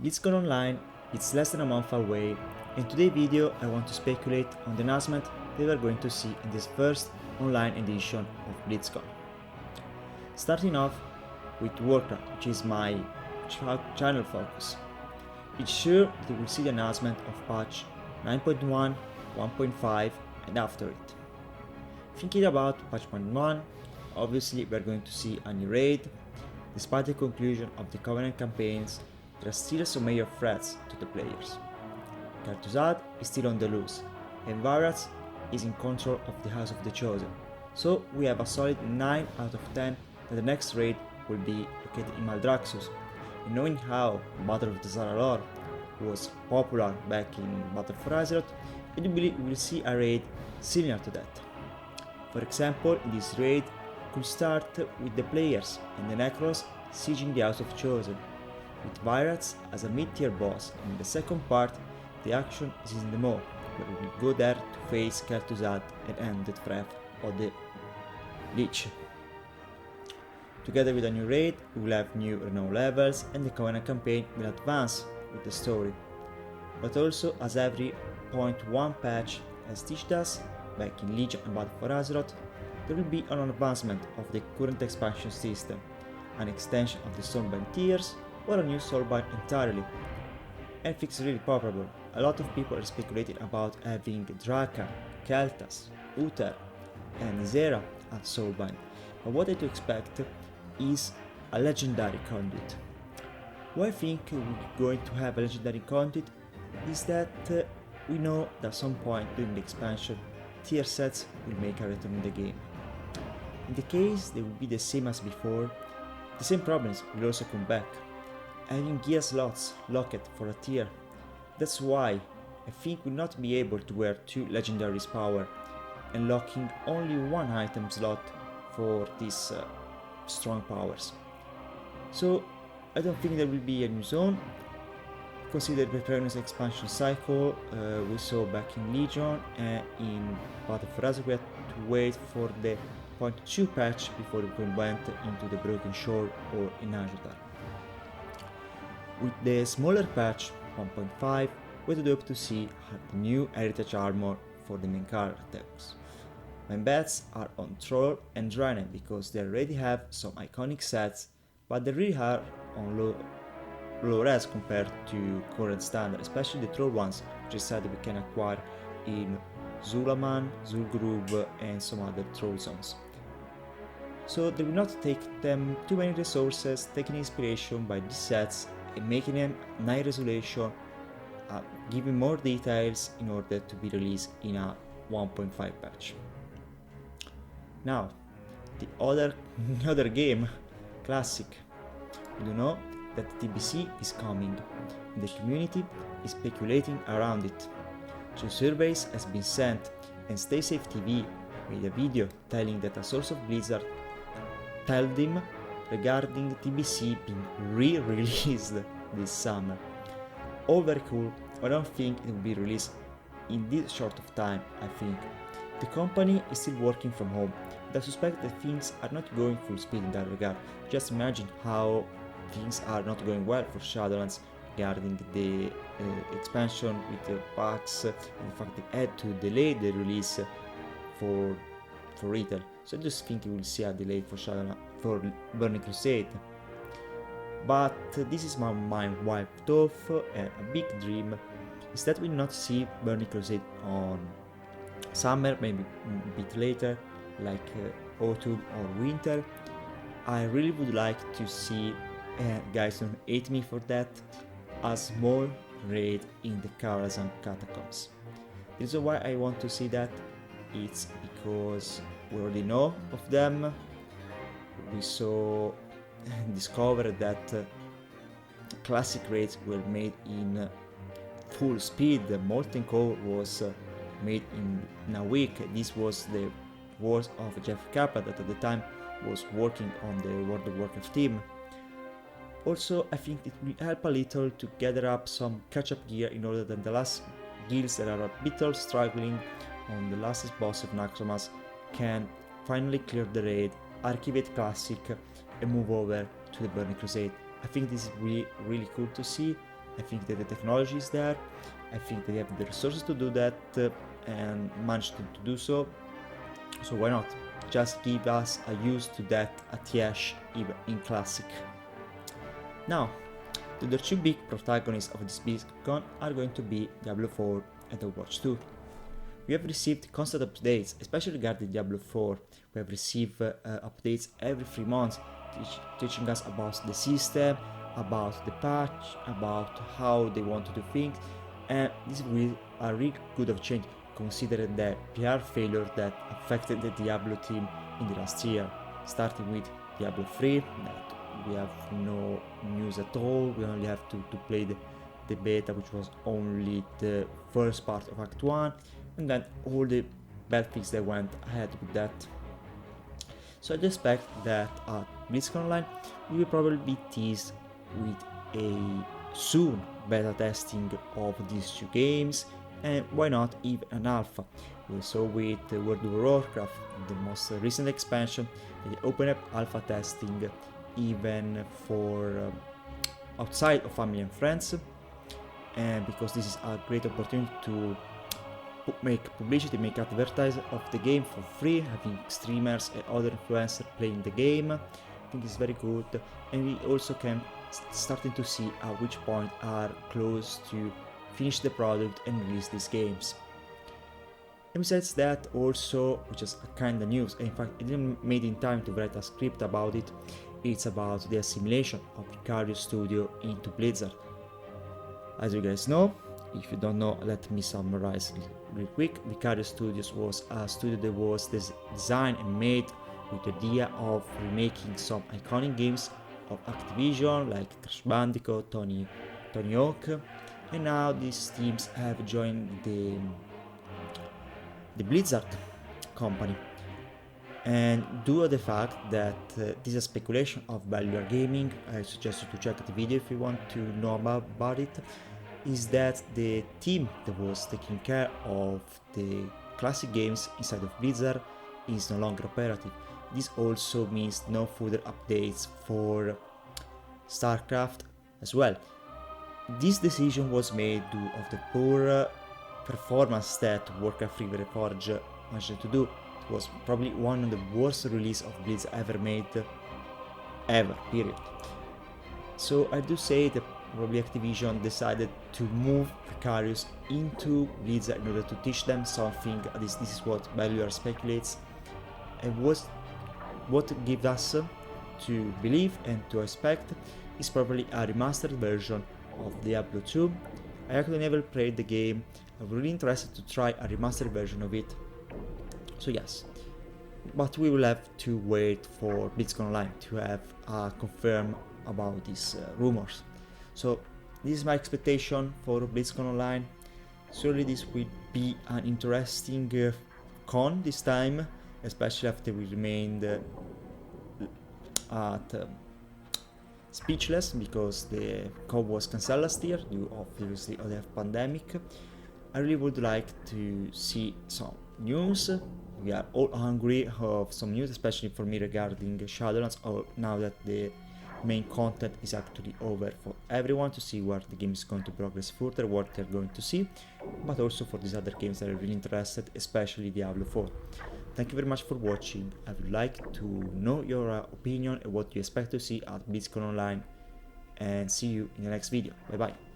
Blizzconline is less than a month away, and in today's video I want to speculate on the announcement that we are going to see in this first online edition of BlizzCon. Starting off with Warcraft, which is my channel focus. It's sure that we will see the announcement of patch 9.1, 1.5 and after it. Thinking about patch 1.1, obviously we are going to see a new raid. Despite the conclusion of the Covenant campaigns, there are still some major threats to the players. Kel'Thuzad is still on the loose, and Varats is in control of the House of the Chosen, so we have a solid 9 out of 10 that the next raid will be located in Maldraxxus. And knowing how Battle of the Zharalor was popular back in Battle for Azeroth, I do believe we will see a raid similar to that. For example, in this raid could start with the players and the Necros sieging the House of Chosen, with Varats as a mid-tier boss, and in the second part the action is in the Maw, where we will go there to face Kel'Thuzad and end the threat of the Lich. Together with a new raid, we will have new renown levels and the Covenant campaign will advance with the story. But also, as every 0.1 patch has teached us, back in Legion and Battle for Azeroth, there will be an advancement of the current expansion system, an extension of the Soulbind tiers, or a new Soulbind entirely. And it's really probable. A lot of people are speculating about having Draka, Kel'Thas, Uther and Zera at Soulbind, but what I do expect is a legendary conduit. Why I think we're going to have a legendary conduit is that we know that at some point during the expansion tier sets will make a return in the game. In the case they will be the same as before, the same problems will also come back. Having gear slots locked for a tier, that's why I think we'll not be able to wear 2 legendaries power, and locking only 1 item slot for these strong powers. So I don't think there will be a new zone. Consider the previous expansion cycle we saw back in Legion, and in Battle for Azeroth we had to wait for the 0.2 patch before we went into the Broken Shore or in Azure. With the smaller patch 1.5, we would hope to see the new heritage armor for the main characters. My bets are on Troll and Draenei because they already have some iconic sets, but they really are on low res compared to current standard, especially the Troll ones, which is said we can acquire in Zulaman, Zul'Gurub and some other Troll zones. So they will not take them too many resources, taking inspiration by these sets and making them high resolution, giving more details in order to be released in a 1.5 patch. Now, the other game, Classic. We do know that TBC is coming, and the community is speculating around it. 2 surveys has been sent, and Stay Safe TV made a video telling that a source of Blizzard told them regarding TBC being re-released this summer. All very cool, but I don't think it will be released in this short of time. I think the company is still working from home, but I suspect that things are not going full speed in that regard. Just imagine how things are not going well for Shadowlands regarding the expansion with the packs and the fact they had to delay the release for retail. So I just think we will see a delay for Shadowlands for Burning Crusade. But this is my mind wiped off, and a big dream is that we will not see Burning Crusade on summer, maybe a bit later, like autumn or winter. I really would like to see, guys don't hate me for that, a small raid in the Karazhan catacombs. The reason why I want to see that it's because we already know of them. We saw discovered that classic raids were made in full speed. The Molten Core was made in a week. This was the words of Jeff Kappa, that at the time was working on the World of Warcraft team. Also, I think it will help a little to gather up some catch-up gear in order that the last guilds that are a bit struggling on the last boss of Naxxramas can finally clear the raid, archivate Classic and move over to the Burning Crusade. I think this is really cool to see, I think that the technology is there. I think they have the resources to do that and manage to do so. So why not? Just give us a use to that Atiash even in Classic. Now, the other two big protagonists of this BlizzCon are going to be Diablo 4 and Overwatch 2. We have received constant updates, especially regarding Diablo 4. We have received updates every 3 months, teaching us about the system, about the patch, about how they want to do things, and this will a really good of change considering the PR failure that affected the Diablo team in the last year, starting with Diablo 3, that we have no news at all. We only have to play the beta, which was only the first part of Act 1, and then all the bad things that went ahead with that. So I expect that at Blizzconline we will probably be teased with a soon beta testing of these two games, and why not even an alpha. We saw with World of Warcraft, the most recent expansion, they open up alpha testing even for outside of family and friends, and because this is a great opportunity to make publicity, make advertise of the game for free, having streamers and other influencers playing the game. I think it's very good, and we also can starting to see at which point are close to finish the product and release these games. And besides that, also, which is a kind of news, and in fact I didn't made in time to write a script about it, it's about the assimilation of Vicarious Studio into Blizzard. As you guys know, if you don't know, let me summarize real quick. Vicarious Studios was a studio that was designed and made with the idea of remaking some iconic games of Activision like Crash Bandicoot, Tony Hawk, and now these teams have joined the Blizzard company. And due to the fact that this is speculation of Value Gaming, I suggest you to check the video if you want to know about it, is that the team that was taking care of the classic games inside of Blizzard is no longer operative. This also means no further updates for StarCraft as well. This decision was made due of the poor performance that Warcraft Reforged managed to do. It was probably one of the worst release of Blizz ever made, ever, period. So I do say that probably Activision decided to move Vicarious into Blizzard in order to teach them something. This is what Valuer speculates, and what gives us to believe and to expect is probably a remastered version of Diablo 2. I actually never played the game. I'm really interested to try a remastered version of it. So yes, but we will have to wait for Blizzconline to have confirm about these rumors. So this is my expectation for Blizzconline. Surely this will be an interesting con this time, especially after we remained at speechless because the con was cancelled last year due obviously of the pandemic. I really would like to see some news. We are all hungry of some news, especially for me regarding Shadowlands, now that the main content is actually over, for everyone to see where the game is going to progress further, what they're going to see, but also for these other games that are really interested, especially Diablo 4. Thank you very much for watching. I would like to know your opinion and what you expect to see at Blizzconline, and see you in the next video. Bye bye.